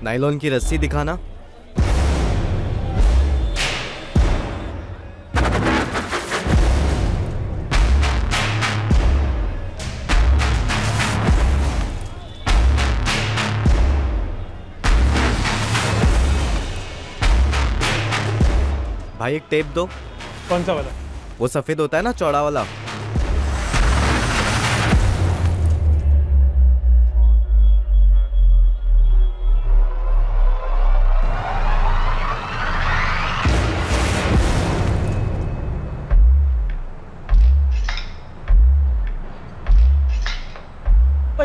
Nylon की रस्सी दिखाना। भाई एक टेप दो। कौन सा वाला? वो सफेद होता है ना, चौड़ा वाला।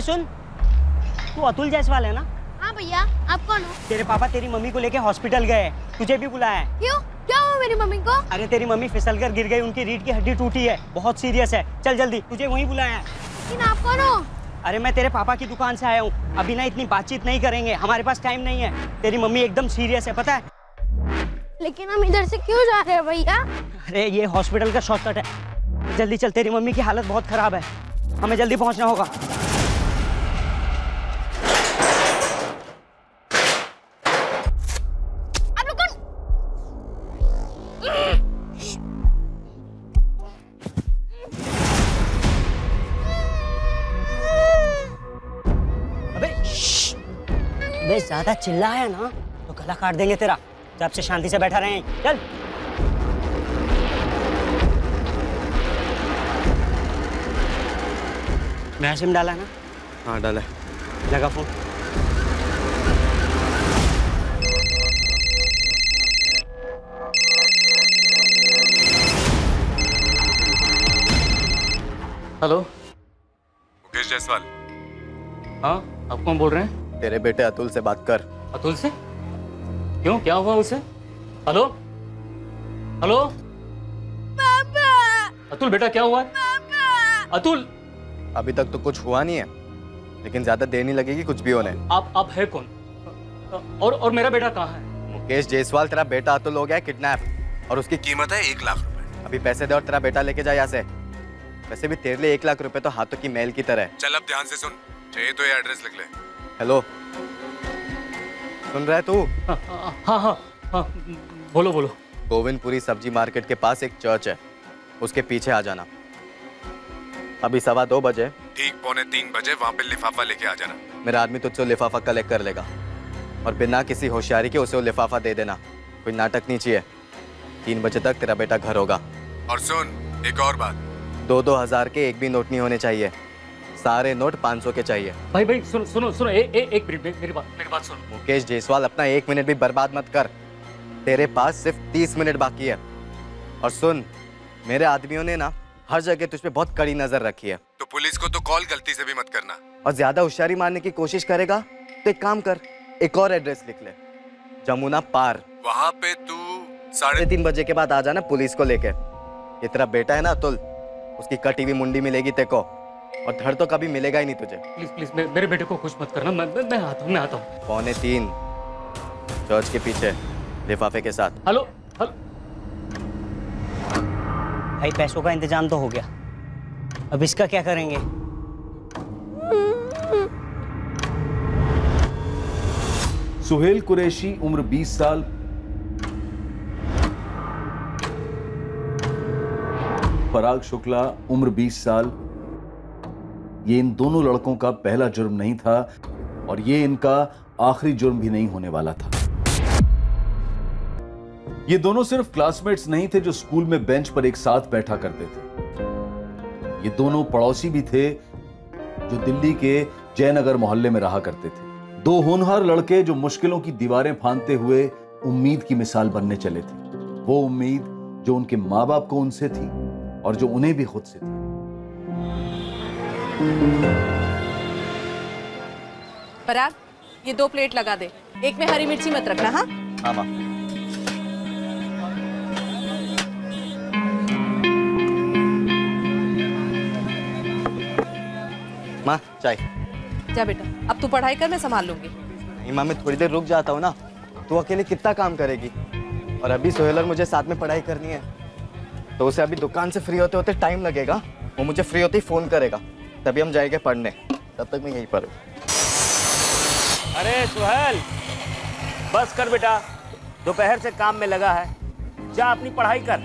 सुन, तू अतुल जायसवाल है ना? हाँ भैया, आप कौन हो? तेरे पापा तेरी मम्मी को लेके हॉस्पिटल गए, तुझे भी बुलाया है। क्यों? क्या हुआ मेरी मम्मी को? अरे तेरी मम्मी फिसलकर गिर गई, उनकी रीढ़ की हड्डी टूटी है, बहुत सीरियस है। चल जल्दी, तुझे वहीं बुलाया है। लेकिन आप कौन हो? अरे मैं तेरे पापा की दुकान से आया हूँ। अभी ना इतनी बातचीत नहीं करेंगे, हमारे पास टाइम नहीं है। तेरी मम्मी एकदम सीरियस है, पता है? लेकिन हम इधर से क्यों जा रहे हैं भैया? अरे ये हॉस्पिटल का शॉर्टकट है, जल्दी चल, तेरी मम्मी की हालत बहुत खराब है, हमें जल्दी पहुँचना होगा। ज्यादा चिल्लाया ना तो गला काट देंगे तेरा। जब से शांति से बैठा रहे, चल। नया सिम डाला ना? हाँ डाला। लगा फोन। हेलो, मुकेश जायसवाल। हाँ, आप कौन बोल रहे हैं? तेरे बेटे अतुल से बात कर। अतुल से? क्यों, क्या हुआ उसे? हेलो हेलो पापा। अतुल बेटा, क्या हुआ? पापा। अतुल, अभी तक तो कुछ हुआ नहीं है, लेकिन ज्यादा देर नहीं लगेगी कुछ भी होने। आप है कौन? और मेरा बेटा कहाँ है? मुकेश जायसवाल, तेरा बेटा अतुल हो गया है किडनैप और उसकी कीमत है 1 लाख रुपए। अभी पैसे दे और तेरा बेटा लेके जा यहाँ से। वैसे भी तेरे लिए 1 लाख रुपए तो हाथों की मैल की तरह है। चल अब ध्यान से सुन, चाहिए तो ये एड्रेस लिख ले। हेलो, सुन रहा है तू? हाँ, बोलो बोलो। गोविंदपुरी सब्जी मार्केट के पास एक चर्च है, उसके पीछे आ जाना। अभी 2:15 बजे। ठीक 2:45 बजे वहाँ पे लिफाफा लेके आ जाना। मेरा आदमी तुझसे लिफाफा कलेक्ट कर लेगा और बिना किसी होशियारी के उसे वो लिफाफा दे देना। कोई नाटक नहीं चाहिए। 3 बजे तक तेरा बेटा घर होगा। और सुन, एक और बात, 2-2 हजार के एक भी नोट नहीं होने चाहिए, सारे नोट 500 के चाहिए। भाई सुनो, एक मिनट, मेरी बात सुनो। मुकेश जायसवाल, अपना 1 मिनट भी बर्बाद मत कर। तेरे पास सिर्फ 30 मिनट बाकी है। और सुन, मेरे आदमियों ने ना हर जगह तुझ पे बहुत कड़ी नजर रखी है। तो पुलिस को तो कॉल गलती से भी मत करना। और ज्यादा होशियारी मारने की कोशिश करेगा तो एक काम कर, एक और एड्रेस लिख ले, जमुना पार। वहाँ पे तू 3:30 बजे के बाद आ जाना पुलिस को लेके। ये तेरा बेटा है ना अतुल, उसकी कटी हुई मुंडी मिलेगी तेरे को, और धड़ तो कभी मिलेगा ही नहीं तुझे। प्लीज मेरे बेटे को खुश मत करना। मैं आता हूँ। 2:45 चर्च के पीछे लिफाफे के साथ। हेलो। भाई पैसों का इंतजाम तो हो गया, अब इसका क्या करेंगे? सुहेल कुरैशी उम्र 20 साल, पराग शुक्ला उम्र 20 साल। ये इन दोनों लड़कों का पहला जुर्म नहीं था और ये इनका आखिरी जुर्म भी नहीं होने वाला था। ये दोनों सिर्फ क्लासमेट्स नहीं थे जो स्कूल में बेंच पर एक साथ बैठा करते थे, ये दोनों पड़ोसी भी थे जो दिल्ली के जयनगर मोहल्ले में रहा करते थे। 2 होनहार लड़के जो मुश्किलों की दीवारें फांदते हुए उम्मीद की मिसाल बनने चले थे। वो उम्मीद जो उनके माँ बाप को उनसे थी और जो उन्हें भी खुद से थी। पराग, ये 2 प्लेट लगा दे, एक में हरी मिर्ची मत रखना। हाँ हाँ माँ। माँ चाय। जा बेटा, अब तू पढ़ाई कर, मैं संभाल लूंगी। नहीं माँ, मैं थोड़ी देर रुक जाता हूँ ना, तू अकेले कितना काम करेगी। और अभी सोहेल और मुझे साथ में पढ़ाई करनी है, तो उसे अभी दुकान से फ्री होते होते टाइम लगेगा। वो मुझे फ्री होते ही फोन करेगा, तभी हम जाएंगे पढ़ने। तब तक मैं यहीं पर हूँ। अरे सोहेल, बस कर बेटा, दोपहर से काम में लगा है, जा अपनी पढ़ाई कर।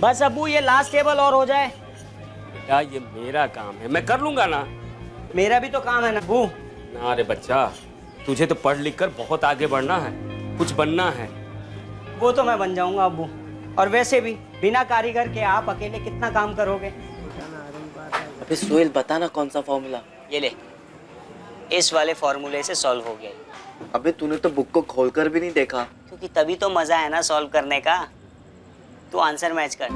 बस अब्बू ये लास्ट टेबल और हो जाए। बेटा ये मेरा काम है, मैं कर लूंगा ना। मेरा भी तो काम है ना अब्बू। ना रे बच्चा, तुझे तो पढ़ लिख कर बहुत आगे बढ़ना है, कुछ बनना है। वो तो मैं बन जाऊंगा अब्बू, और वैसे भी बिना कारीगर के आप अकेले कितना काम करोगे। अबे सोहेल बता ना कौन सा फॉर्मूला। ये ले, इस वाले फॉर्मूले से सॉल्व हो गया। अबे तूने तो बुक को खोलकर भी नहीं देखा। क्योंकि तभी तो मजा है ना सॉल्व करने का। तू आंसर मैच कर।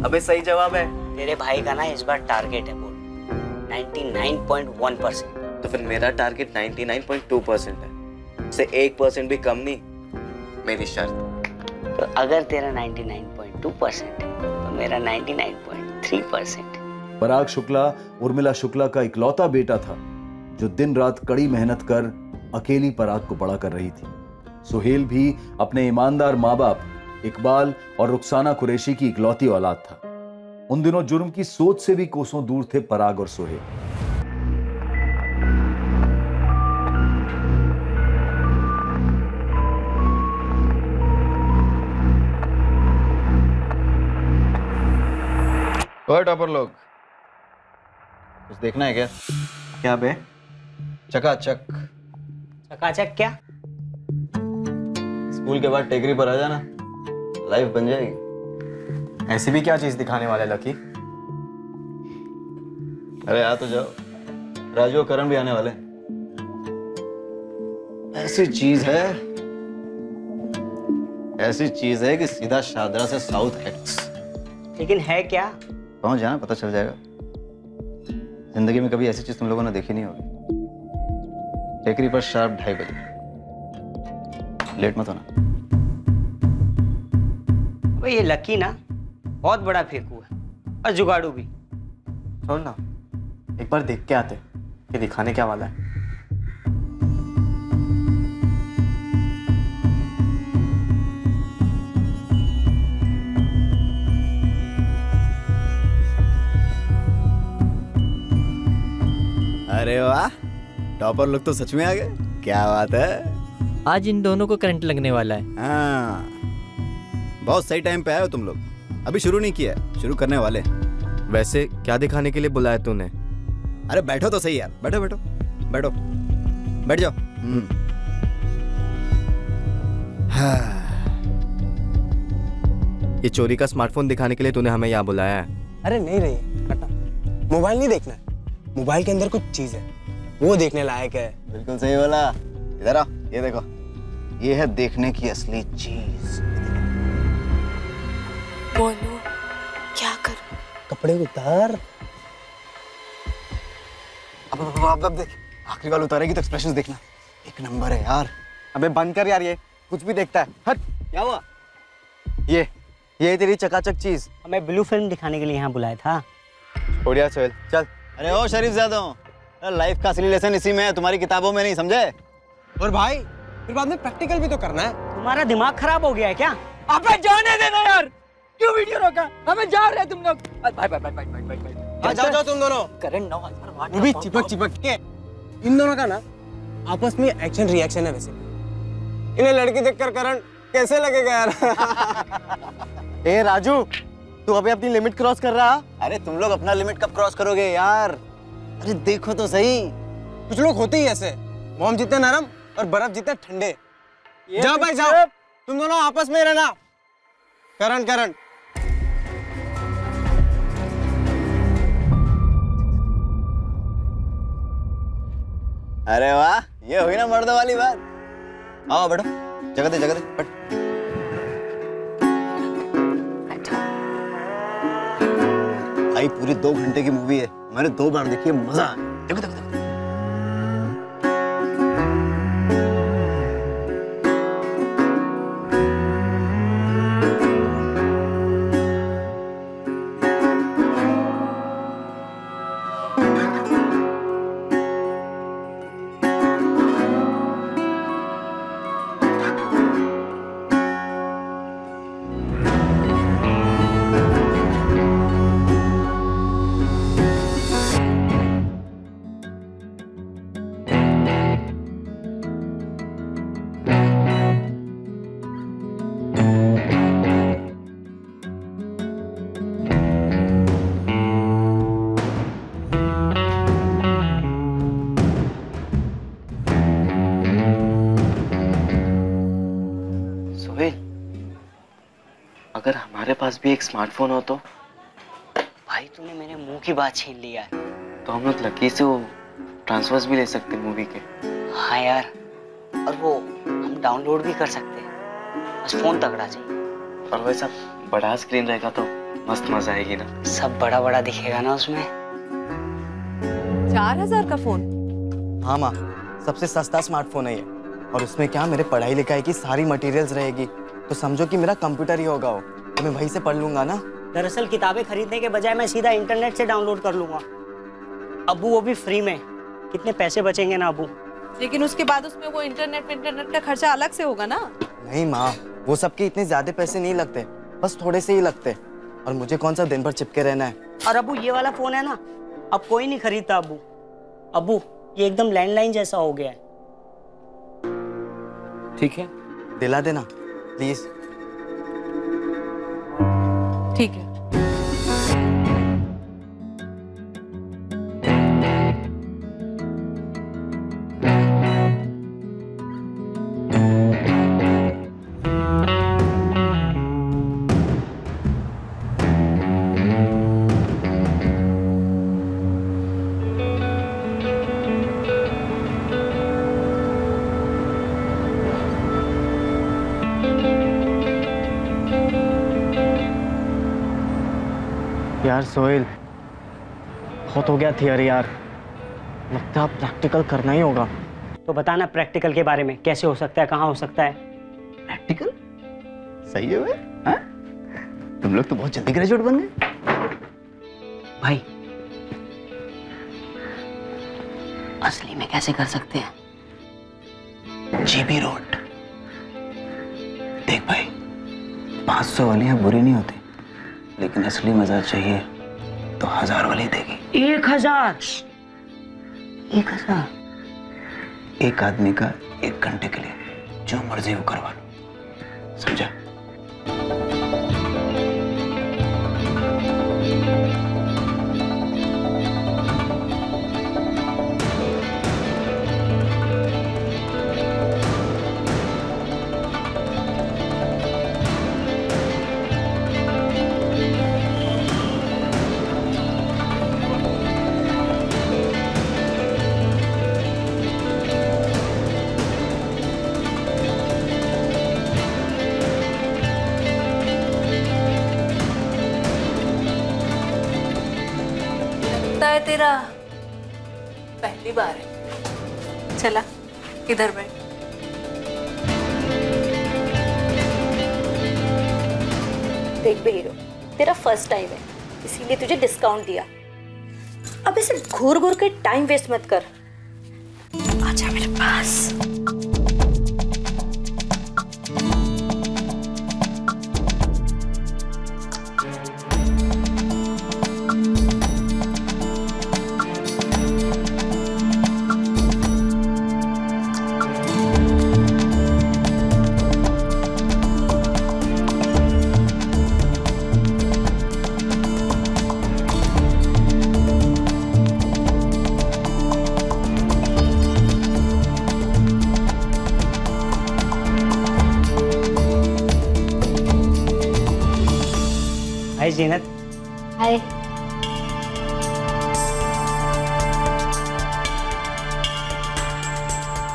अबे सही जवाब है। तेरे भाई का ना इस बार टारगेट है बोल 99.1%। तो फिर मेरा टारगेट 99.2% है, से 1% भी कम नहीं। मेरी शर्त। तो अगर तेरा 99.2% है तो मेरा 99.3%। पराग शुक्ला उर्मिला शुक्ला का इकलौता बेटा था जो दिन रात कड़ी मेहनत कर अकेली पराग को बड़ा कर रही थी। सुहेल भी अपने ईमानदार माँ बाप इकबाल और रुखसाना कुरैशी की इकलौती औलाद था। उन दिनों जुर्म की सोच से भी कोसों दूर थे पराग और सुहेल। ओए टॉपर लोग, कुछ देखना है क्या? क्या बे? चकाचक। चकाचक क्या? स्कूल के बाद टेकरी पर आ जाना, लाइफ बन जाएगी। ऐसी भी क्या चीज दिखाने वाले लकी? अरे आ तो जाओ, राजू और करण भी आने वाले। ऐसी चीज है कि सीधा शादरा से साउथ एक्स। लेकिन है क्या? पहुंच जाना, पता चल जाएगा। जिंदगी में कभी ऐसी चीज तुम लोगों ने देखी नहीं होगी। टेकरी पर शार्प 2:30 बजे, लेट मत होना। भाई ये लकी ना बहुत बड़ा फेंकू है और जुगाड़ू भी। छोड़ ना, एक बार देख के आते कि दिखाने क्या वाला है। अरे वाह, टॉपर लोग तो सच में आ गए। क्या बात है, आज इन दोनों को करंट लगने वाला है। हाँ, बहुत सही टाइम पे आए हो तुम लोग। अभी शुरू नहीं किया, शुरू करने वाले। वैसे क्या दिखाने के लिए बुलाया तूने? अरे बैठो तो सही यार, बैठो बैठो बैठो, बैठ जाओ। हाँ। ये चोरी का स्मार्टफोन दिखाने के लिए तूने हमें यहाँ बुलाया है? अरे नहीं रही कटा, मोबाइल नहीं देखना है, मोबाइल के अंदर कुछ चीज है वो देखने लायक है। बिल्कुल सही बोला। इधर आओ, ये देखो, ये है देखने की असली चीज। बोलो क्या करूं? कपड़े उतार। अब देख, आखिरी वाला उतारेगी तो एक्सप्रेशंस देखना, एक नंबर है यार। अबे बंद कर यार, ये कुछ भी देखता है। हट। क्या हुआ? ये तेरी चकाचक चीज। हमें ब्लू फिल्म दिखाने के लिए यहाँ बुलाया था। बढ़िया सोहेल, चल। अरे ओ शरीफ ज़्यादा, लाइफ का असली लेसन इसी में है, तुम्हारी किताबों में नहीं, समझे? और भाई फिर बाद में प्रैक्टिकल भी तो करना है। तुम्हारा दिमाग खराब हो गया है क्या? अबे जाने देना यार, क्यों वीडियो रोका? हमें जा रहे तुम लोग। भाई जाओ तुम दोनों। करंट 9000 वाट वो भी चिपक के। इन दोनों का ना आपस में एक्शन रिएक्शन है। वैसे इन्हें लड़की देखकर करण कैसे लगेगा यार? ए राजू, तू अभी अपनी लिमिट क्रॉस कर रहा। अरे तुम लोग अपना लिमिट कब क्रॉस करोगे यार? अरे देखो तो सही, कुछ लोग होते ही ऐसे, मोम जितने नरम और बर्फ जितने ठंडे। जाओ भाई जाओ, तुम दोनों आपस में रहना। करण अरे वाह, ये हुई ना मर्दों वाली बात। आओ बैठो, जगह दे बैठ। भाई पूरी 2 घंटे की मूवी है, मैंने 2 बार देखी है, मजा आया। देखो देखो देखो। पास भी एक स्मार्टफोन हो तो? भाई तूने मेरे मुंह की बात छीन ली यार। तो हम लोग लकी से वो ट्रांसफर्स भी ले सकते हैं मूवी के। हाँ यार, और वो हम डाउनलोड भी कर सकते हैं, बस फोन तगड़ा चाहिए। और वैसा बड़ा स्क्रीन रहेगा तो मस्त मजा आएगी ना। सब बड़ा बड़ा दिखेगा ना उसमें। 4000 का फोन? हाँ माँ, सबसे सस्ता स्मार्टफोन है ये। और उसमें क्या मेरे पढ़ाई लिखाई की सारी मटेरियल्स रहेगी, तो समझो कि मेरा कंप्यूटर ही होगा वो, तो मैं वहीं से पढ़ लूंगा ना। दरअसल किताबें खरीदने के बजाय मैं सीधा इंटरनेट से डाउनलोड कर लूंगा। अब्बू वो भी फ्री में, कितने पैसे बचेंगे ना अब्बू। लेकिन उसके बाद उसमें वो इंटरनेट का खर्चा अलग से होगा ना। नहीं माँ, वो सबके इतने ज्यादा पैसे नहीं लगते, बस थोड़े से ही लगते। और मुझे कौन सा दिन भर चिपके रहना है। और अब्बू ये वाला फोन है ना, अब कोई नहीं खरीदता अब्बू। अब्बू ये एकदम लैंडलाइन जैसा हो गया है। ठीक है, दिला देना प्लीज। ठीक है। यार सोहेल, बहुत हो गया थियरी यार, लगता है प्रैक्टिकल करना ही होगा। तो बताना प्रैक्टिकल के बारे में, कैसे हो सकता है, कहाँ हो सकता है। प्रैक्टिकल सही है भाई, हाँ? तुम लोग तो बहुत जल्दी ग्रेजुएट बन गए भाई। असली में कैसे कर सकते हैं? GB road. देख भाई, 500 वालियां बुरी नहीं होती, लेकिन असली मजा चाहिए तो 1000 वाली देगी। 1000? 1000? एक आदमी का 1 घंटे के लिए जो मर्जी वो करवा लो, समझा? तेरा पहली बार है। चला इधर बैठ। देख बे हीरो, तेरा फर्स्ट टाइम है, इसीलिए तुझे डिस्काउंट दिया। अब ऐसे घूर घूर के टाइम वेस्ट मत कर, आजा मेरे पास। हाय जीनत। हाय।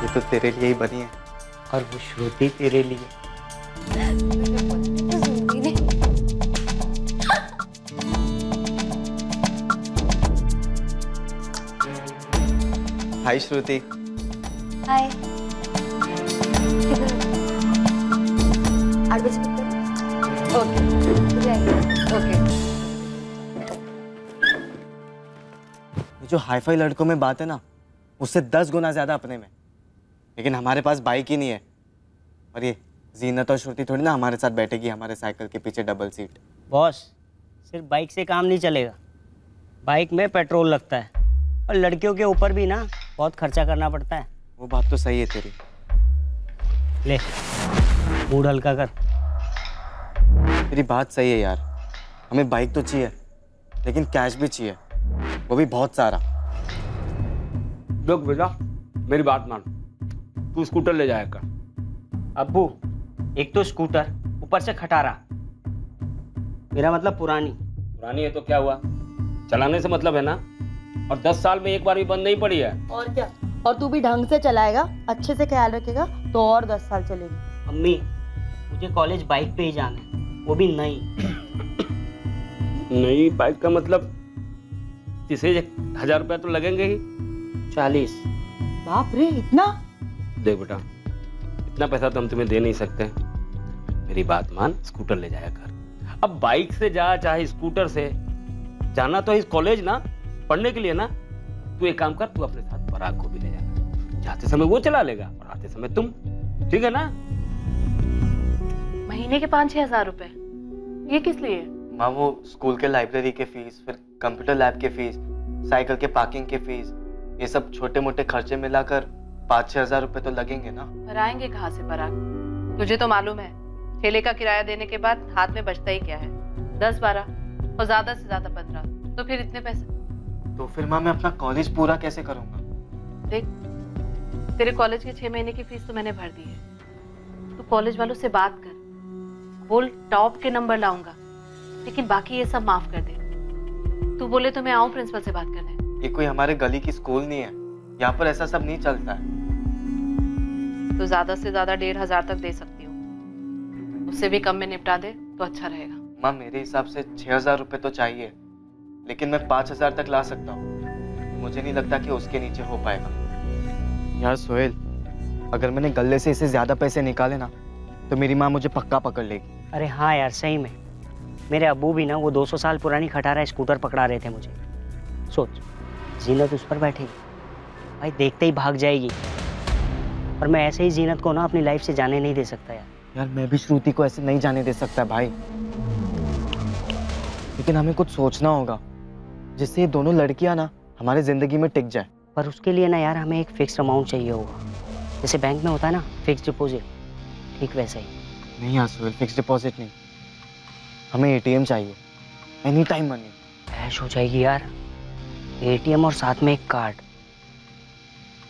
ये तो तेरे लिए ही बनी है। और वो श्रुति तेरे लिए। हाय श्रुति। हाय। 8 बजे पिक करो। ओके। जो हाईफाई लड़कों में बात है ना, उससे 10 गुना ज्यादा अपने में। लेकिन हमारे पास बाइक ही नहीं है। और ये जीनत और श्रुति थोड़ी ना हमारे साथ बैठेगी हमारे साइकिल के पीछे डबल सीट। बॉस, सिर्फ बाइक से काम नहीं चलेगा, बाइक में पेट्रोल लगता है और लड़कियों के ऊपर भी ना बहुत खर्चा करना पड़ता है। वो बात तो सही है तेरी। ले मूड हल्का कर। तेरी बात सही है यार, हमें बाइक तो चाहिए लेकिन कैश भी चाहिए, वो भी बहुत सारा। देख बेटा, मेरी बात मान, तू स्कूटर ले जाया कर। अब्बू, एक तो स्कूटर, ऊपर से खटारा। मेरा मतलब पुरानी। पुरानी है तो क्या हुआ, चलाने से मतलब है ना। और 10 साल में एक बार भी बंद नहीं पड़ी है। और क्या, और तू भी ढंग से चलाएगा, अच्छे से ख्याल रखेगा तो और 10 साल चलेगी। अम्मी मुझे कॉलेज बाइक पे ही जाना है, वो भी नई। नई बाइक का मतलब 30,000 रुपया तो लगेंगे ही। 40। बाप रे, इतना? देख बेटा, इतना पैसा तो हम तुम्हें दे नहीं सकते। मेरी बात मान, स्कूटर ले जाया कर। अब बाइक से जा चाहे स्कूटर से, जाना तो इस कॉलेज ना, पढ़ने के लिए ना। तू एक काम कर, तू अपने साथ पराग को भी ले जाना। जाते समय वो चला लेगा और आते समय तुम, ठीक है ना? महीने के 5-6 हजार रुपए, ये किस लिए? माँ वो स्कूल के लाइब्रेरी के फीस, फिर कंप्यूटर लैब के फीस, साइकिल के पार्किंग के फीस, ये सब छोटे मोटे खर्चे मिलाकर 5-6 हजार रुपए तो लगेंगे ना। पर आएंगे कहाँ से पराग? तुझे तो मालूम है ठेले का किराया देने के बाद हाथ में बचता ही क्या है, 10-12 और ज्यादा से ज्यादा 15, तो फिर इतने पैसे। तो फिर माँ मैं अपना कॉलेज पूरा कैसे करूँगा? देख, तेरे कॉलेज के 6 महीने की फीस तो मैंने भर दी है। तू कॉलेज वालों से बात कर, बोल टॉप के नंबर लाऊंगा, लेकिन बाकी ये सब माफ कर दे। तू बोले तो मैं आऊं प्रिंसिपल से बात करने। ये कोई हमारे गली की स्कूल नहीं है, यहाँ पर ऐसा सब नहीं चलता है। तो ज्यादा से ज्यादा 1,500 तक दे सकती हूँ, उससे भी कम में निपटा दे तो अच्छा रहेगा। माँ मेरे हिसाब से 6,000 रुपए तो चाहिए, लेकिन मैं 5,000 तक ला सकता हूँ। मुझे नहीं लगता कि उसके नीचे हो पाएगा। यार सोहेल, अगर मैंने गले से इसे ज्यादा पैसे निकाले ना तो मेरी माँ मुझे पक्का पकड़ लेगी। अरे हाँ यार, सही में मेरे अब्बू भी ना वो 200 साल पुरानी खटारा स्कूटर पकड़ा रहे थे मुझे। सोच, जीनत उस पर बैठेगी भाई, देखते ही भाग जाएगी। और मैं ऐसे ही जीनत को ना अपनी लाइफ से जाने नहीं दे सकता यार। यार मैं भी श्रुति को ऐसे नहीं जाने दे सकता भाई, लेकिन हमें कुछ सोचना होगा जिससे ये दोनों लड़कियां ना हमारे जिंदगी में टिक जाए। पर उसके लिए ना यार हमें एक फिक्स अमाउंट चाहिए होगा, जैसे बैंक में होता है ना फिक्स डिपॉजिट, ठीक वैसे ही। नहीं यार सोहेल, फिक्स डिपॉजिट नहीं, हमें एटीएम चाहिए, एनी टाइम मनी। ऐश हो जाएगी यार, एटीएम और साथ में एक कार्ड।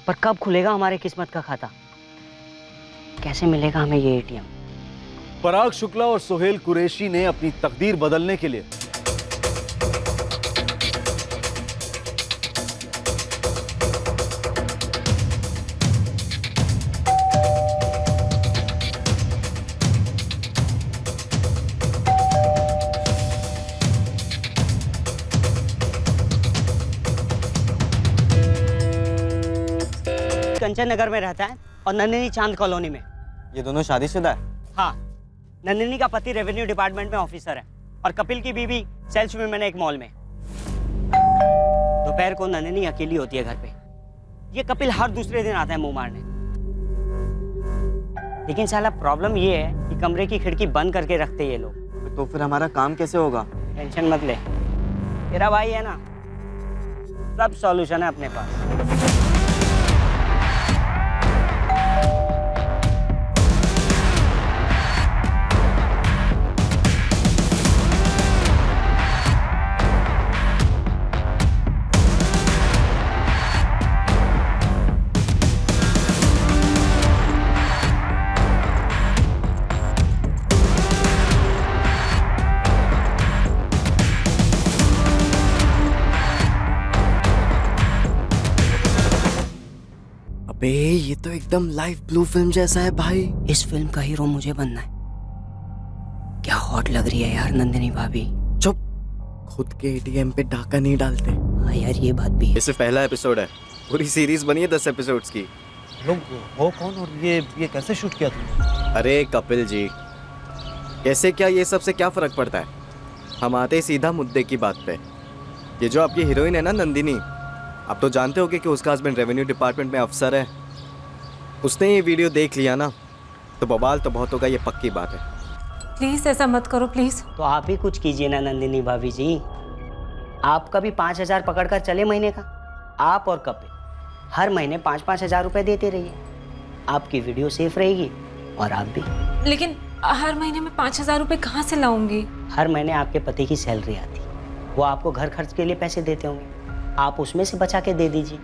पर कब खुलेगा हमारे किस्मत का खाता? कैसे मिलेगा हमें ये एटीएम? पराग शुक्ला और सोहेल कुरैशी ने अपनी तकदीर बदलने के लिए कंचन नगर में रहता है और नंदिनी चांद कॉलोनी में। ये दोनों शादीशुदा है? हाँ, नंदिनी का पति रेवेन्यू डिपार्टमेंट में ऑफिसर है और कपिल की बीवी सेल्स वुमेन है एक मॉल में। दोपहर को नंदिनी अकेली होती है घर पे, ये कपिल हर दूसरे दिन आता है मुंह मारने। लेकिन साला प्रॉब्लम ये है कि कमरे की खिड़की बंद करके रखते ये लोग। तो फिर हमारा काम कैसे होगा? टेंशन मत ले, तेरा भाई है ना, सब सॉल्यूशन है अपने पास। अबे ये तो एकदम लाइव ब्लू फिल्म जैसा है भाई। इस फिल्म का हीरो मुझे बनना है। क्या हॉट लग रही है यार नंदिनी भाभी। चुप, खुद के एटीएम पे डाका नहीं डालते। हाँ यार ये बात भी है। ये सिर्फ पहला एपिसोड है, पूरी सीरीज बनी है 10 एपिसोड्स की। लोग हो कौन और ये कैसे शूट किया तुमने? अरे कपिल जी, कैसे क्या, ये सबसे क्या फर्क पड़ता है? हम आते सीधा मुद्दे की बात पे। ये जो आपकी हीरोइन है ना नंदिनी, आप तो जानते होगे कि उसका हस्बैंड रेवेन्यू डिपार्टमेंट में अफसर है। उसने ये वीडियो देख लिया ना तो बवाल तो बहुत होगा, ये पक्की बात है। प्लीज ऐसा मत करो प्लीज। तो आप ही कुछ कीजिए ना नंदिनी भाभी जी। आपका भी 5,000 पकड़ कर चले महीने का। आप और कपिल हर महीने 5-5 हज़ार रुपए देते रहिए, आपकी वीडियो सेफ रहेगी और आप भी। लेकिन हर महीने में 5,000 रुपए कहाँ से लाऊंगी? हर महीने आपके पति की सैलरी आती, वो आपको घर खर्च के लिए पैसे देते होंगे, आप उसमें से बचा के दे दीजिए,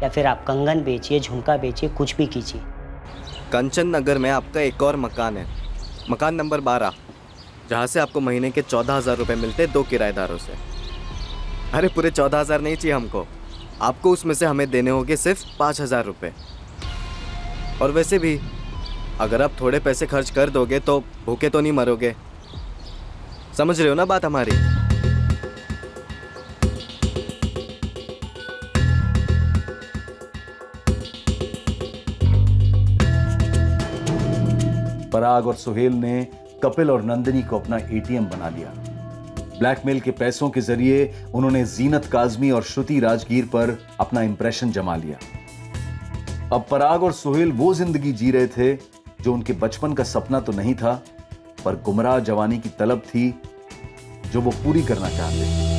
या फिर आप कंगन बेचिए, झुमका बेचिए, कुछ भी कीजिए। कंचन नगर में आपका एक और मकान है, मकान नंबर 12। जहाँ से आपको महीने के 14,000 रुपये मिलते 2 किराएदारों से। अरे पूरे 14,000 नहीं चाहिए हमको, आपको उसमें से हमें देने होंगे सिर्फ 5,000 रुपये। और वैसे भी अगर आप थोड़े पैसे खर्च कर दोगे तो भूखे तो नहीं मरोगे, समझ रहे हो ना बात हमारी? पराग और सुहेल ने कपिल और नंदिनी को अपना एटीएम बना लिया। ब्लैकमेल के पैसों के जरिए उन्होंने जीनत काजमी और श्रुति राजगीर पर अपना इंप्रेशन जमा लिया। अब पराग और सुहेल वो जिंदगी जी रहे थे जो उनके बचपन का सपना तो नहीं था, पर गुमराह जवानी की तलब थी जो वो पूरी करना चाहते थे।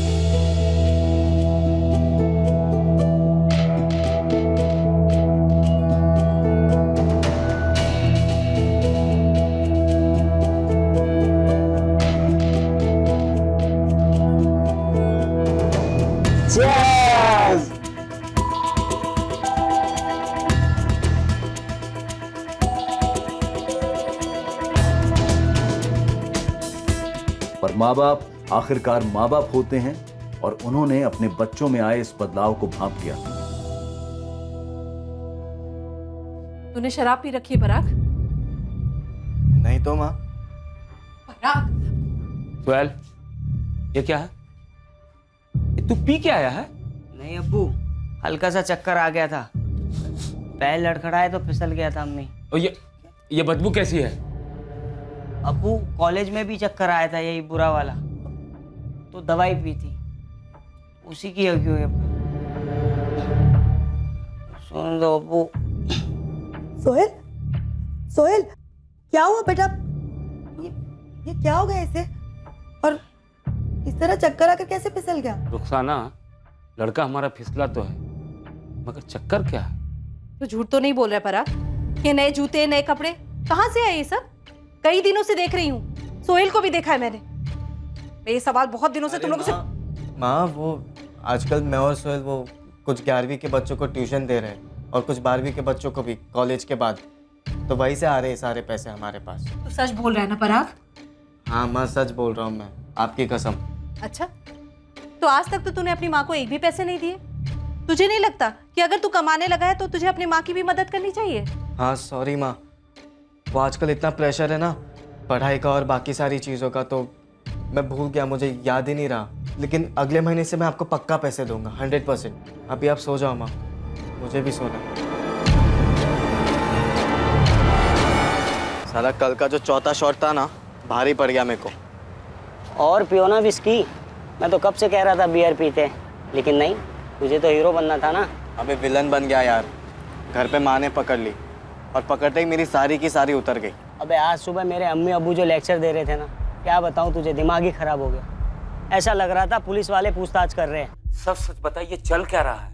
पर माँ बाप आखिरकार माँ बाप होते हैं और उन्होंने अपने बच्चों में आए इस बदलाव को भांप लिया। तूने शराब पी रखी है पराग? नहीं तो माँ। पराग, सुहेल, ये क्या है? ये तू पी के आया है? नहीं अब्बू, हल्का सा चक्कर आ गया था, पैर लड़खड़ाए तो फिसल गया था अम्मी। और ये बदबू कैसी है? अब्बू कॉलेज में भी चक्कर आया था यही बुरा वाला, तो दवाई पी थी, उसी की लगी हुई। सुन लो अब्बू। सोहेल, सोहेल क्या हुआ बेटा? ये क्या हो गया इसे? और इस तरह चक्कर आकर कैसे फिसल गया? रुखसाना, लड़का हमारा फिसला तो है, मगर चक्कर क्या है? तो झूठ तो नहीं बोल रहा पराग? ये नए जूते, नए कपड़े कहाँ से आए ये सब? कई दिनों से देख रही हूँ, सोहेल को भी देखा है मैंने। ये सवाल बहुत दिनों से तुम लोगों से। माँ वो आजकल मैं और सोहेल वो कुछ 11वीं के बच्चों को ट्यूशन दे रहे हैं और कुछ 12वीं के बच्चों को भी कॉलेज के बाद, तो वहीं से आ रहे हैं सारे पैसे हमारे पास। तू सच बोल रहा है ना पराग? हाँ माँ सच बोल रहा हूँ मैं, आपकी कसम। अच्छा, तो आज तक तो तूने अपनी माँ को एक भी पैसे नहीं दिए? तुझे नहीं लगता कि अगर तू कमाने लगा है तो तुझे अपनी माँ की भी मदद करनी चाहिए? हाँ सॉरी माँ, वो आजकल इतना प्रेशर है ना पढ़ाई का और बाकी सारी चीज़ों का, तो मैं भूल गया, मुझे याद ही नहीं रहा। लेकिन अगले महीने से मैं आपको पक्का पैसे दूंगा 100%। अभी आप सो जाओ माँ, मुझे भी सोना। साला कल का जो चौथा शॉट था ना, भारी पड़ गया मेरे को। और पियो ना विस्की, मैं तो कब से कह रहा था बियर पीते, लेकिन नहीं, तुझे तो हीरो बनना था ना। अबे विलन बन गया यार, घर पे माँ ने पकड़ ली और पकड़ते ही मेरी सारी की सारी उतर गई। अबे आज सुबह मेरे अम्मी अब्बू जो लेक्चर दे रहे थे ना, क्या बताऊं तुझे, दिमाग ही खराब हो गया। ऐसा लग रहा था पुलिस वाले पूछताछ कर रहे हैं। सब सच बताइए, ये चल क्या रहा है?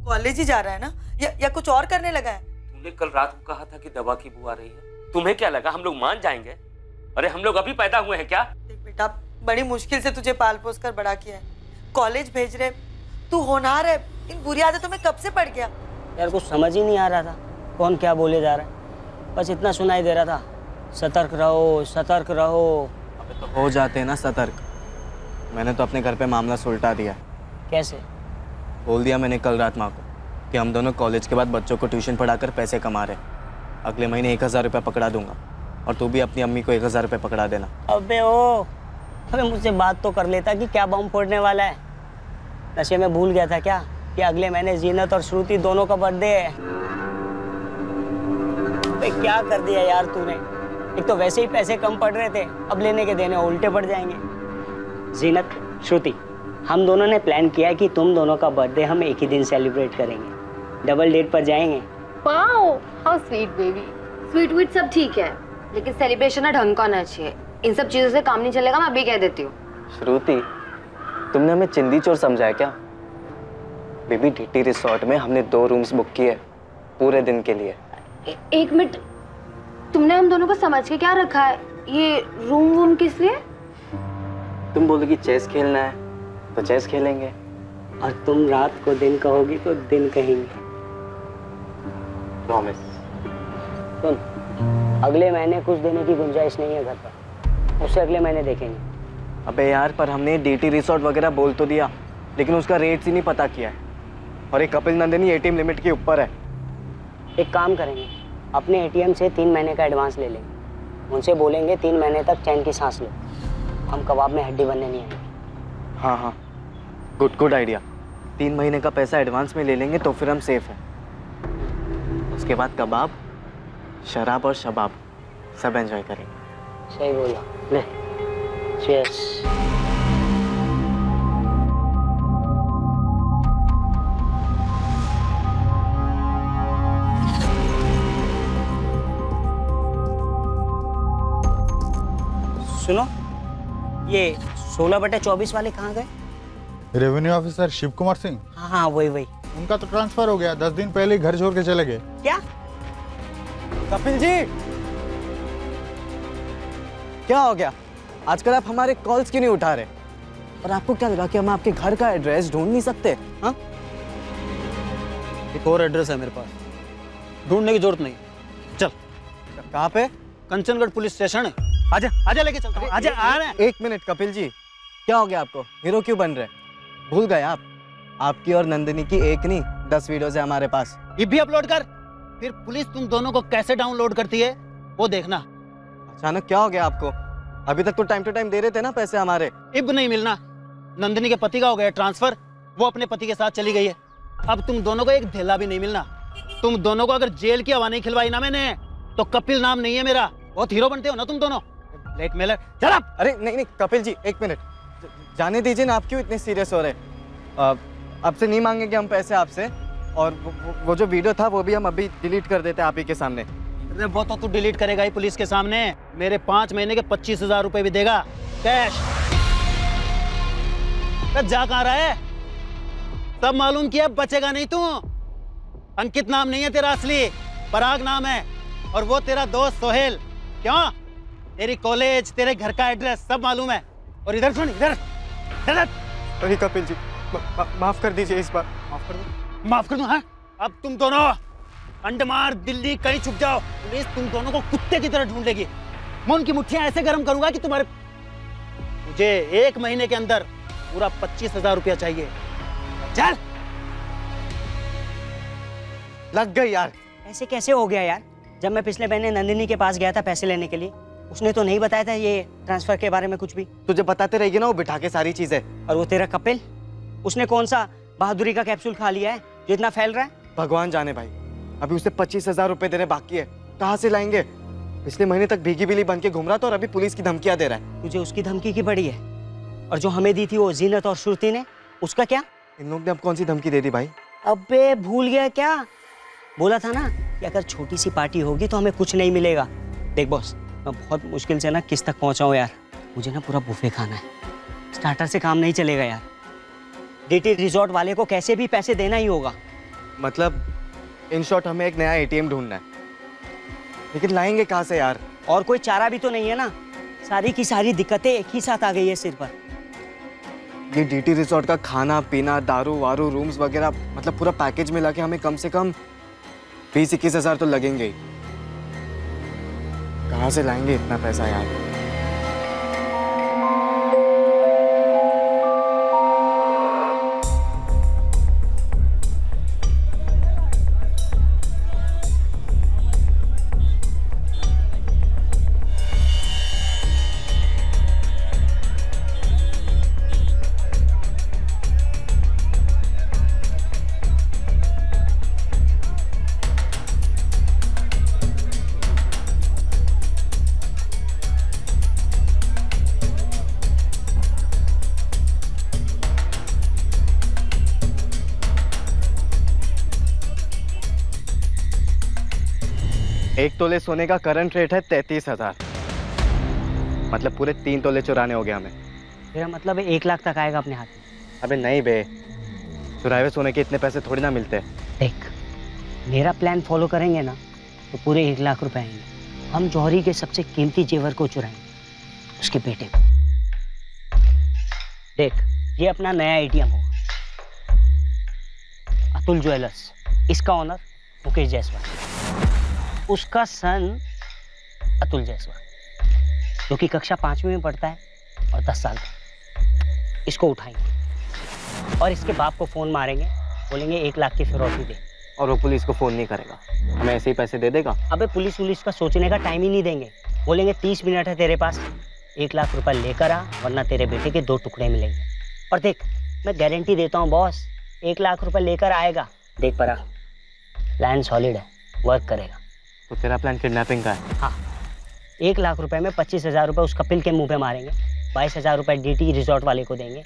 कॉलेज ही जा रहा है ना, या कुछ और करने लगा है? तुमने कल रात को कहा था कि दवा की बू आ रही है, तुम्हें क्या लगा हम लोग मान जाएंगे? अरे हम लोग अभी पैदा हुए हैं क्या? देख बेटा, बड़ी मुश्किल से तुझे पाल पोस कर बड़ा किया है, कॉलेज भेज रहे, तू होनहार है, इन बुरी आदतों में कब से पड़ गया? यार कुछ समझ ही नहीं आ रहा था कौन क्या बोले जा रहा है, बस इतना सुनाई दे रहा था, सतर्क रहो सतर्क रहो। अबे तो हो जाते हैं ना सतर्क। मैंने तो अपने घर पे मामला सुलटा दिया। कैसे? बोल दिया मैंने कल रात माँ को कि हम दोनों कॉलेज के बाद बच्चों को ट्यूशन पढ़ाकर पैसे कमा रहे, अगले महीने 1,000 रुपये पकड़ा दूंगा और तू भी अपनी अम्मी को 1,000 रुपये पकड़ा देना। अबे मुझसे बात तो कर लेता कि क्या बम फोड़ने वाला है। नशे में भूल गया था क्या कि अगले महीने जीनत और श्रुति दोनों का बर्थडे है। क्या कर दिया यार तूने, एक तो वैसे ही पैसे कम पड़ रहे थे, अब लेने के देने उल्टे पड़ जाएंगे। जीनत श्रुति, हम दोनों ने प्लान किया है कि तुम दोनों का बर्थडे हम एक ही दिन सेलिब्रेट करेंगे, डबल डेट पर जाएंगे। Wow, how sweet baby. Sweet wheat सब ठीक है, लेकिन सेलिब्रेशन ना ढंग का होना चाहिए। इन सब चीजों से काम नहीं चलेगा, मैं अभी कह देती हूँ। श्रुति, तुमने हमें चिंदी चोर समझा है क्या? बेबी ढिट्टी रिसोर्ट में हमने 2 रूम्स बुक किए पूरे दिन के लिए। एक मिनट, तुमने हम दोनों को समझ के क्या रखा है? ये रूम वूम किस लिए? तुम बोलोगी चेस खेलना है तो चेस खेलेंगे, और तुम रात को दिन कहोगी तो दिन कहेंगे। प्रॉमिस। सुन, अगले महीने कुछ देने की गुंजाइश नहीं है घर पर। उससे अगले महीने देखेंगे। अबे यार, पर हमने डीटी रिसोर्ट वगैरह बोल तो दिया, लेकिन उसका रेट ही नहीं पता किया है। और एक कपिल नंदिनी एटीएम लिमिट के ऊपर है। एक काम करेंगे, अपने एटीएम से 3 महीने का एडवांस ले लेंगे। उनसे बोलेंगे 3 महीने तक चैन की सांस लो, हम कबाब में हड्डी बनने नहीं आएंगे। हाँ हाँ, गुड आइडिया। 3 महीने का पैसा एडवांस में ले लेंगे तो फिर हम सेफ हैं। उसके बाद कबाब, शराब और शबाब सब एंजॉय करेंगे। सही बोला। ले, चीयर्स। सुनो, ये 16/24 वाले कहाँ गए? Revenue officer Shiv Kumar Singh. हाँ, वही। उनका तो ट्रांसफर हो गया, 10 दिन पहले ही घर छोड़ के चले गए। क्या? कपिल जी, क्या हो गया? आजकल आप हमारे कॉल्स क्यों नहीं उठा रहे? और आपको क्या लगा कि हम आपके घर का एड्रेस ढूंढ नहीं सकते? हाँ, एक और एड्रेस है मेरे पास, ढूंढने की जरूरत नहीं। चल। कहाँ पे? कंचनगढ़ पुलिस स्टेशन है। आजा आजा, लेके चलता हूँ। आजा। आ रहे हैं। 1 मिनट कपिल जी, क्या हो गया आपको? हीरो क्यों बन रहे? भूल गए आप? आपकी और नंदिनी की एक नहीं 10 वीडियोस है हमारे पास। ये भी अपलोड कर, फिर पुलिस तुम दोनों को कैसे डाउनलोड करती है वो देखना। अचानक क्या हो गया आपको? अभी तक तो टाइम टू टाइम दे रहे थे ना पैसे हमारे। इब नहीं मिलना। नंदिनी के पति का हो गया ट्रांसफर, वो अपने पति के साथ चली गई है। अब तुम दोनों को एक धेला भी नहीं मिलना। तुम दोनों को अगर जेल की हवा नहीं खिलवाई ना मैंने, तो कपिल नाम नहीं है मेरा। बहुत हीरो बनते हो ना तुम दोनों, ब्लैकमेलर। चल। अरे नहीं कपिल जी, 1 मिनट जाने दीजिए ना। आप क्यों इतने सीरियस हो रहे? अब से नहीं मांगेंगे हम पैसे आपसे। और वो जो वीडियो था वो भी हम अभी डिलीट कर देते हैं आप ही के सामने। वो तो तू डिलीट करेगा ही पुलिस के सामने। मेरे 5 महीने के 25,000 रुपए भी देगा कैश। जा कहाँ रहा है? सब मालूम किया, बचेगा नहीं तू। अंकित नाम नहीं है तेरा असली, पराग नाम है। और वो तेरा दोस्त सोहेल। क्यों? तेरी कॉलेज, तेरे घर का एड्रेस सब मालूम है। और इधर सुन, इधर। अरे कपिल जी, माफ कर दीजिए इस बार। माफ कर दूं? हाँ, अब तुम दोनों अंडमान दिल्ली कहीं छुप जाओ, पुलिस तुम दोनों को कुत्ते की तरह ढूंढ लेगी। मैं उनकी मुट्ठियां ऐसे गर्म करूंगा कि तुम्हारे। मुझे 1 महीने के अंदर पूरा 25,000 रुपया चाहिए। चल। लग गई यार। ऐसे कैसे हो गया यार? जब मैं पिछले महीने नंदिनी के पास गया था पैसे लेने के लिए, उसने तो नहीं बताया था ये ट्रांसफर के बारे में कुछ भी। तुझे बताते रहेगी ना वो बिठा के सारी चीजें। और वो तेरा कपिल, उसने कौन सा बहादुरी का कैप्सूल खा लिया है जो इतना फैल रहा है? भगवान जाने भाई। अभी उसे 25,000 रुपए देने बाकी है, कहाँ से लाएंगे? पिछले महीने तक भीगी बिल्ली बन के घूम रहा था और अभी पुलिस की धमकियां दे रहा है। तुझे उसकी धमकी की पड़ी है? और जो हमें दी थी वो जीनत और श्रुति ने, उसका क्या? इन लोग ने अब कौन सी धमकी दे दी भाई? अबे भूल गया क्या? बोला था ना कि अगर छोटी सी पार्टी होगी तो हमें कुछ नहीं मिलेगा। देख बॉस, मैं बहुत मुश्किल से ना किस तक पहुंचा हूं यार। मुझे ना पूरा बुफे खाना है, स्टार्टर से काम नहीं चलेगा यार। डीटी रिजॉर्ट वाले को कैसे भी पैसे देना ही होगा। मतलब इन शॉर्ट हमें एक नया एटीएम ढूंढना है, लेकिन लाएंगे कहाँ से यार? और कोई चारा भी तो नहीं है ना। सारी की सारी दिक्कतें एक ही साथ आ गई है सिर पर। ये डीटी रिजॉर्ट का खाना पीना, दारू वारू, रूम्स वगैरह, मतलब पूरा पैकेज मिला के हमें कम से कम 20-21 हजार तो लगेंगे ही। कहाँ से लाएंगे इतना पैसा यार? एक तोले सोने का करंट रेट है 33,000। मतलब पूरे 3 तोले चुराने हो गए हमें। मेरा मतलब 1 लाख तक आएगा अपने हाथ में। अबे नहीं बे, चुराए हुए सोने के इतने पैसे थोड़ी ना मिलते। देख, मेरा प्लान फॉलो करेंगे ना तो पूरे 1 लाख रुपए आएंगे। हम जौहरी के सबसे कीमती जेवर को चुराएंगे, उसके बेटे को। देख, ये अपना नया एटीएम होगा, अतुल ज्वेलर्स। इसका ऑनर मुकेश जायसवाल, उसका सन अतुल जायसवाल। जो कि कक्षा 5वीं में पढ़ता है और 10 साल का। इसको उठाएंगे और इसके बाप को फोन मारेंगे, बोलेंगे 1 लाख की फिरौती दे। और वो पुलिस को फोन नहीं करेगा, हमें ऐसे ही पैसे दे देगा। अबे पुलिस का सोचने का टाइम ही नहीं देंगे। बोलेंगे 30 मिनट है तेरे पास, 1 लाख रुपए लेकर आ, वरना तेरे बेटे के 2 टुकड़े मिलेंगे। और देख, मैं गारंटी देता हूँ बॉस, 1 लाख रुपए लेकर आएगा। देख परा, प्लान सॉलिड है, वर्क करेगा। तो तेरा प्लान किडनैपिंग का है? हाँ, 1 लाख रुपए में 25,000 रुपए उस कपिल के मुंह पे मारेंगे, 22,000 रुपए DT रिजॉर्ट वाले को देंगे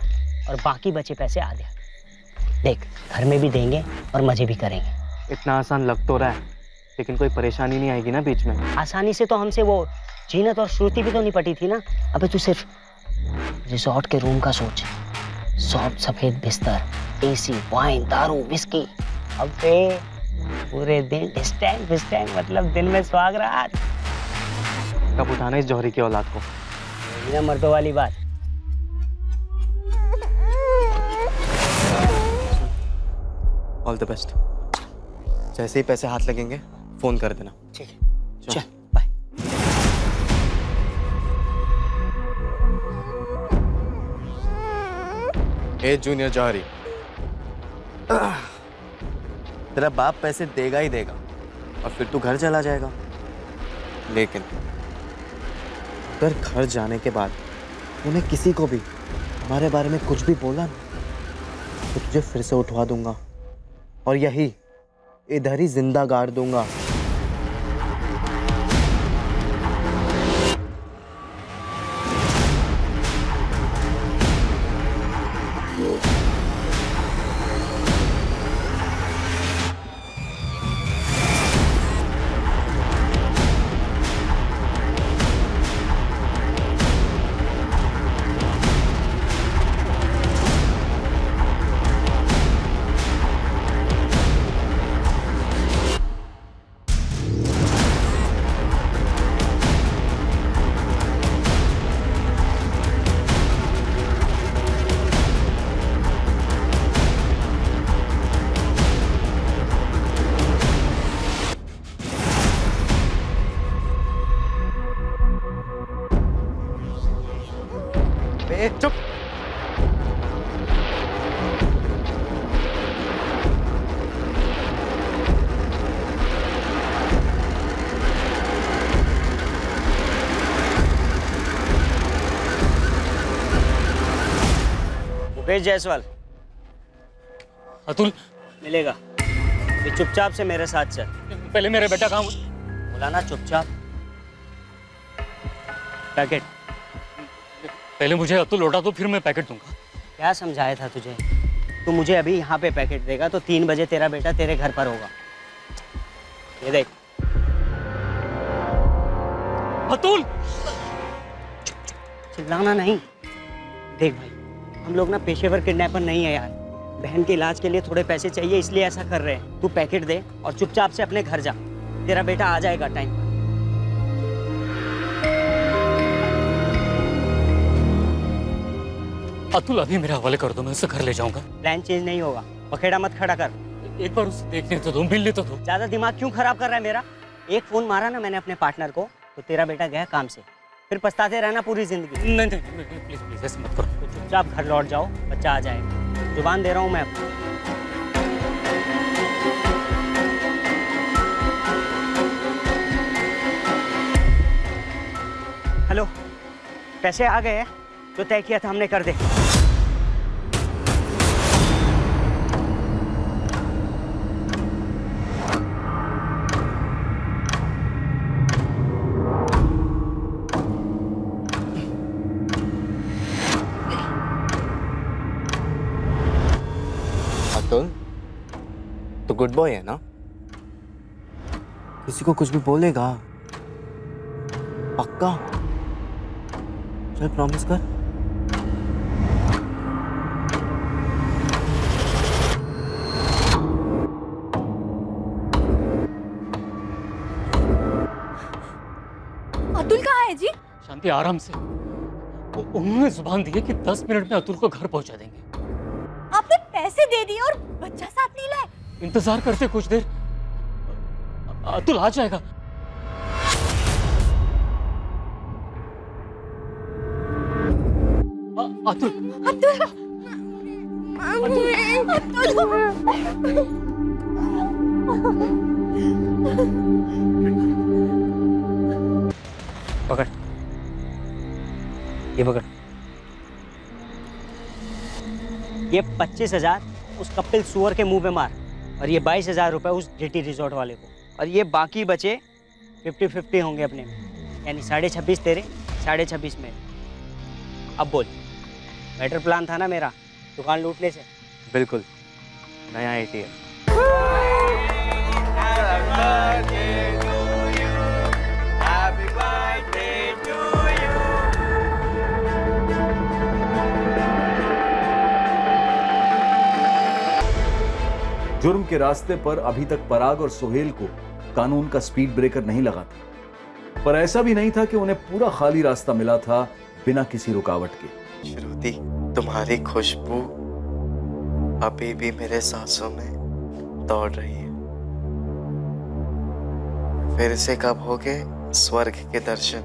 और बाकी बचे पैसे आधे। देख, घर में भी देंगे और मजे भी करेंगे। इतना आसान लग तो रहा है, लेकिन कोई परेशानी नहीं आएगी ना बीच में? आसानी से तो हमसे वो जीनत और श्रुति भी तो निपटी थी ना। अबे तू सिर्फ रिजॉर्ट के रूम का सोच, सॉफ्ट सफेद बिस्तर, AC, वाइन, दारू, विस्की। अबे पूरे दिन डिस्टैंग मतलब दिन में स्वाग रात। कब उठाना इस जौहरी की औलाद को? ये मर्दों वाली बात। All the best. जैसे ही पैसे हाथ लगेंगे फोन कर देना। ठीक है, चल बाय। ए जूनियर जौहरी, तेरा बाप पैसे देगा ही देगा और फिर तू घर चला जाएगा। लेकिन अगर घर जाने के बाद तूने किसी को भी हमारे बारे में कुछ भी बोला ना, तो तुझे फिर से उठवा दूंगा और यही इधर ही जिंदा गाड़ दूंगा। चुप। मुकेश जायसवाल। अतुल मिलेगा, ये चुपचाप से मेरे साथ चल। पहले मेरा बेटा कहाँ? बोला ना चुपचाप। पैकेट पहले मुझे अतुल लौटा दो, फिर मैं पैकेट दूंगा। क्या समझाया था तुझे? तू मुझे अभी यहाँ पे पैकेट देगा तो 3 बजे तेरा बेटा तेरे घर पर होगा। ये देख। अतुल! चिल्लाना नहीं। देख भाई, हम लोग ना पेशेवर किडनैपर नहीं है यार। बहन के इलाज के लिए थोड़े पैसे चाहिए, इसलिए ऐसा कर रहे हैं। तू पैकेट दे और चुपचाप से अपने घर जा, तेरा बेटा आ जाएगा टाइम पर। अतुल अभी मेरे हवाले कर दो, मैं उसे घर ले जाऊंगा। प्लान चेंज नहीं होगा, पखेड़ा मत खड़ा कर। एक बार उसे देखने तो दो, मिलने तो दो। ज्यादा दिमाग क्यों खराब कर रहा है मेरा? एक फोन मारा ना मैंने अपने पार्टनर को तो तेरा बेटा गया काम से, फिर पछताते रहना पूरी जिंदगी। नहीं प्लीज प्लीज ऐसे मत करो। तो चुपचाप घर लौट जाओ, बच्चा आ जाएगा। जुबान दे रहा हूँ मैं आपको। हेलो, पैसे आ गए? जो तय किया था हमने कर दे। अतुल, तो गुड बॉय है ना? किसी को कुछ भी बोलेगा? पक्का? चल प्रॉमिस कर। अतुल कहाँ है जी? शांति, आराम से। उन्होंने जुबान दी है कि 10 मिनट में अतुल को घर पहुंचा देंगे। आपने पैसे दे दिए और बच्चा साथ नहीं लाए? इंतजार करते कुछ देर, अतुल आ जाएगा। अतुल पकड़, ये पकड़। ये 25,000 उस कपिल सुअर के मुंह पे मार, और ये 22,000 रुपए उस जीटी रिजॉर्ट वाले को, और ये बाकी बचे 50-50 होंगे अपने में, यानी 26.5 तेरे, 26.5 मेरे। अब बोल, बेटर प्लान था ना मेरा दुकान लूटने से? बिल्कुल, नया एटीएम। जुर्म के रास्ते पर अभी तक पराग और सोहेल को कानून का स्पीड ब्रेकर नहीं लगा था, पर ऐसा भी नहीं था कि उन्हें पूरा खाली रास्ता मिला था बिना किसी रुकावट के। श्रुति, तुम्हारी खुशबू अभी भी मेरे सांसों में दौड़ रही है। फिर से कब होगे स्वर्ग के दर्शन?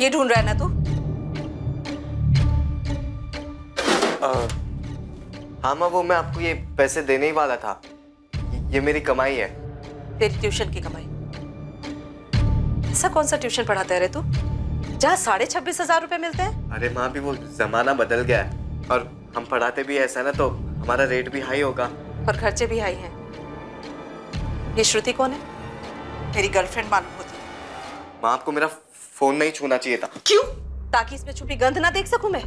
ये ढूंढ रहा है ना तू? हाँ माँ, वो मैं आपको ये पैसे देने ही वाला था। ये मेरी कमाई है। तेरी ट्यूशन की कमाई? ऐसा कौन सा ट्यूशन पढ़ाता है रे तू जहाँ 26,500 रुपए मिलते हैं? अरे माँ, भी वो जमाना बदल गया है, और हम पढ़ाते भी ऐसा ना तो हमारा रेट भी हाई होगा और खर्चे भी हाई हैं। ये श्रुति कौन है? मेरी गर्लफ्रेंड मालूम होती है। माँ, आपको मेरा फोन नहीं छूना चाहिए था। क्यों? ताकि इसमें छुपी गंध ना देख सकूं मैं?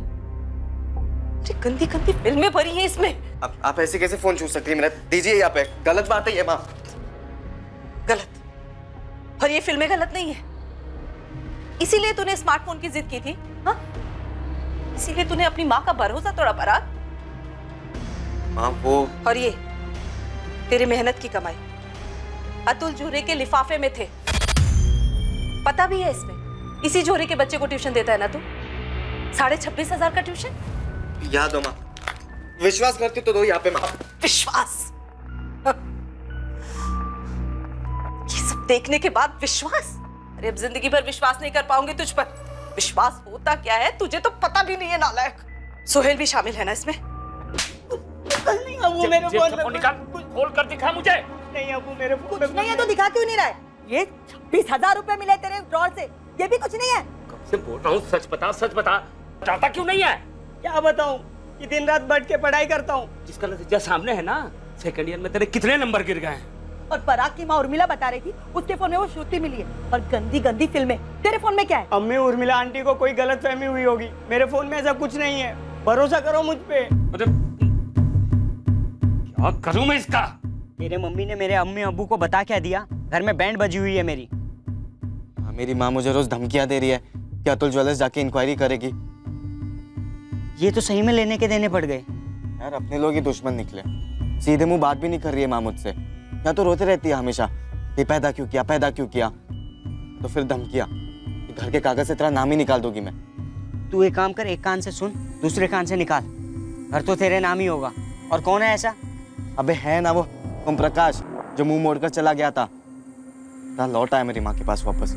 गंदी गंदी फिल्में भरी हैं इसमें। आप ऐसे कैसे फोन छू सकती है मेरा? दीजिए यहाँ पे, गलत बात है ये माँ। गलत? और ये फिल्में गलत नहीं है, इसीलिए तूने स्मार्टफोन की जिद की थी? हाँ, इसीलिए तूने अपनी माँ का भरोसा तोड़ा पराग? माँ वो, और ये तेरी मेहनत की कमाई अतुल झूरे के लिफाफे में थे, पता भी है इसमें। इसी झोरे के बच्चे को ट्यूशन देता है ना तू? 26,500 का ट्यूशन? याद हो माँ, विश्वास करती तो दो यहाँ पे माँ। विश्वास? ये सब देखने के बाद विश्वास? अरे अब जिंदगी भर विश्वास नहीं कर पाऊंगी तुझ पर। विश्वास होता क्या है तुझे तो पता भी नहीं है नालायक। सोहेल भी शामिल है ना इसमें? नहीं अबू, मेरे फोन निकाल, खोल कर दिखा मुझे। नहीं अबू, मेरे फोन कुछ नहीं है तो दिखा क्यों नहीं रहा है? ये 26,000 रुपए मिले तेरे ड्रॉर से, ये भी कुछ नहीं है? कब से बोल रहा हूँ, सच बता, सच बता। चाहता क्यों नहीं है? क्या बताऊं कि दिन रात बैठ के पढ़ाई करता हूँ। जिसका नतीजा सामने है ना, सेकंड ईयर में तेरे कितने नंबर गिर गए हैं। और पराग की माँ उर्मिला बता रही थी उसके फोन में वो श्रुति मिली है, और गंदी गंदी फिल्में। तेरे फोन में क्या है? अम्मी, उर्मिला आंटी को कोई गलतफहमी हुई होगी, मेरे फोन में ऐसा कुछ नहीं है, भरोसा करो मुझ पे। क्या करूं मैं इसका? मेरे मम्मी ने मेरे अम्मी अब्बू को बता क्या दिया? घर में बैंड बजी हुई है मेरी। मेरी माँ मुझे रोज धमकियां दे रही है कि अतुल ज्वेलर्स जाके इंक्वायरी करेगी। ये तो सही में लेने के देने पड़ गए। यार अपने लोग ही दुश्मन निकले, सीधे मुंह बात भी नहीं कर रही है माँ मुझसे। या तो रोते रहती है हमेशा कि पैदा क्यों किया, पैदा क्यों किया, तो फिर धमकियां कि घर के कागज से तेरा नाम ही निकाल दूंगी मैं। तू एक काम कर, एक कान से सुन, दूसरे कान से निकाल। घर तो तेरे नाम ही होगा। और कौन है ऐसा? अबे है ना वो ओम प्रकाश, जो मुंह मोड़कर चला गया था, लौटा है मेरी माँ के पास वापस।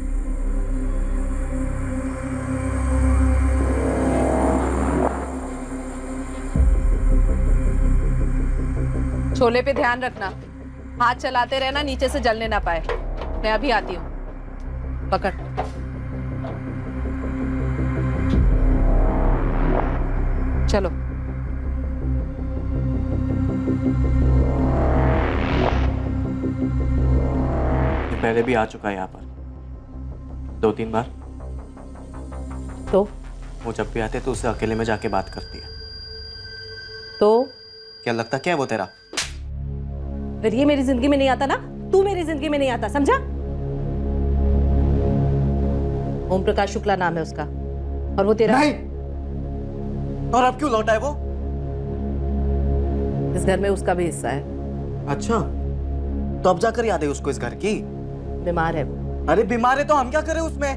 छोले पे ध्यान रखना, हाथ चलाते रहना, नीचे से जलने ना पाए। मैं अभी आती हूँ। पकड़। चलो। ये पहले भी आ चुका है यहाँ पर 2-3 बार। तो वो जब भी आते तो उसे अकेले में जाके बात करती है। तो क्या लगता क्या है वो तेरा? फिर ये मेरी जिंदगी में नहीं आता ना, तू मेरी जिंदगी में नहीं आता, समझा? ओम प्रकाश शुक्ला नाम है उसका, और वो तेरा नहीं। और अब क्यों लौटा है वो? इस घर में उसका भी हिस्सा है। अच्छा, तो अब जाकर याद है उसको इस घर की? बीमार है वो। अरे बीमार है तो हम क्या करें उसमें?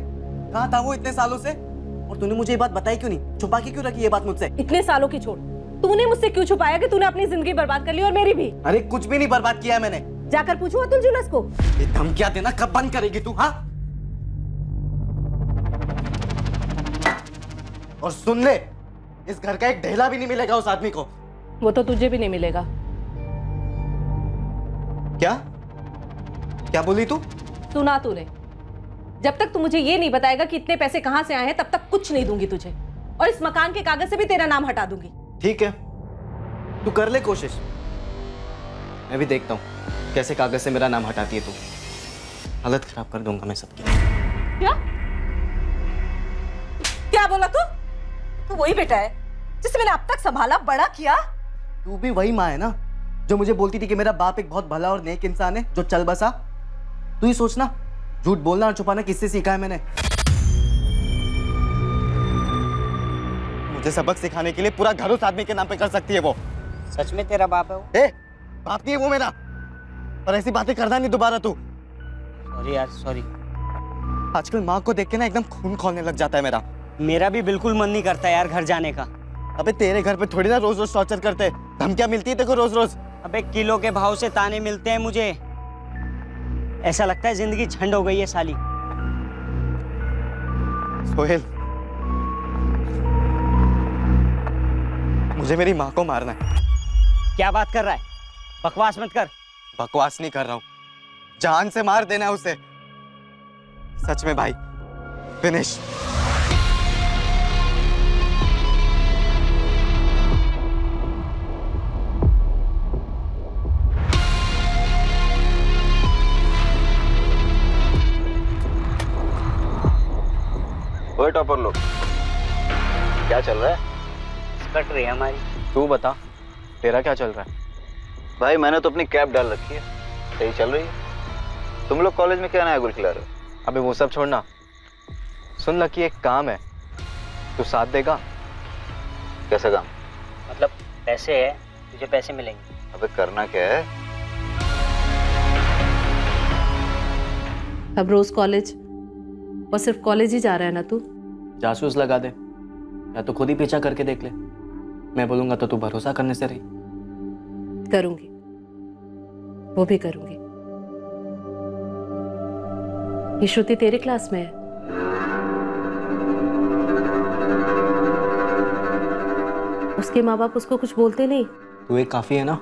कहाँ था वो इतने सालों से? और तूने मुझे ये बात बताई क्यों नहीं? छुपा के क्यों रखी ये बात मुझसे? इतने सालों की छोड़, तूने मुझसे क्यों छुपाया कि तूने अपनी जिंदगी बर्बाद कर ली और मेरी भी? अरे कुछ भी नहीं बर्बाद किया है मैंने। जाकर पूछो अतुल जुलस को। ये धमकियां देना कब बंद करेगी तू? हाँ, और सुन ले, इस घर का एक ढेला भी नहीं मिलेगा उस आदमी को। वो तो तुझे भी नहीं मिलेगा। क्या क्या बोली तू? सुना तूने? जब तक तू मुझे ये नहीं बताएगा कि इतने पैसे कहां से आए हैं, तब तक कुछ नहीं दूंगी तुझे, और इस मकान के कागज से भी तेरा नाम हटा दूंगी। ठीक है, तू कर ले कोशिश, मैं भी देखता हूँ कैसे कागज से मेरा नाम हटाती है तू। हालत खराब कर दूंगा मैं सबकी। क्या क्या बोला तू? तू वही बेटा है जिसे मैंने अब तक संभाला, बड़ा किया। तू भी वही माँ है ना जो मुझे बोलती थी कि मेरा बाप एक बहुत भला और नेक इंसान है जो चल बसा। तू ही सोचना, झूठ बोलना और छुपाना किससे सीखा है मैंने? मुझे सबक सिखाने के लिए पूरा घर उस आदमी के नाम पे कर सकती है वो। सच में तेरा बाप है वो? बाप नहीं है वो मेरा, और ऐसी बातें करना नहीं दोबारा तू। सॉरी यार, सॉरी। आजकल माँ को देख के ना एकदम खून खौलने लग जाता है मेरा। मेरा भी बिल्कुल मन नहीं करता यार घर जाने का। अबे तेरे घर पे थोड़ी ना रोज रोज टॉर्चर करते, धमकियां मिलती है देखो रोज रोज। अबे किलो के भाव से ताने मिलते हैं मुझे, ऐसा लगता है जिंदगी झंड हो गई है साली। सोहेल, मुझे मेरी माँ को मारना है। क्या बात कर रहा है? बकवास मत कर। बकवास नहीं कर रहा हूँ, जान से मार देना है उसे। सच में भाई, फिनिश। ओए टॉपर लोग, क्या चल रहा है? कट रही है हमारी। तू बता, तेरा क्या चल रहा है? भाई मैंने तो अपनी कैप डाल रखी है, सही चल रही है। तुम लोग कॉलेज में क्या नया गुल खिला रहे हो? अबे वो सब छोड़ना, सुन लकी एक काम है, तू साथ देगा? कैसा काम? मतलब पैसे है, तुझे पैसे मिलेंगे। अबे करना क्या है? अब रोज कॉलेज, और सिर्फ कॉलेज ही जा रहा है ना तू? जासूस लगा दे, या तो खुद ही पीछा करके देख ले। मैं बोलूंगा तो तू भरोसा करने से रही। करूंगी, वो भी करूंगी। ये श्रुति तेरे क्लास में है? उसके माँ बाप उसको कुछ बोलते नहीं? तू एक काफी है ना।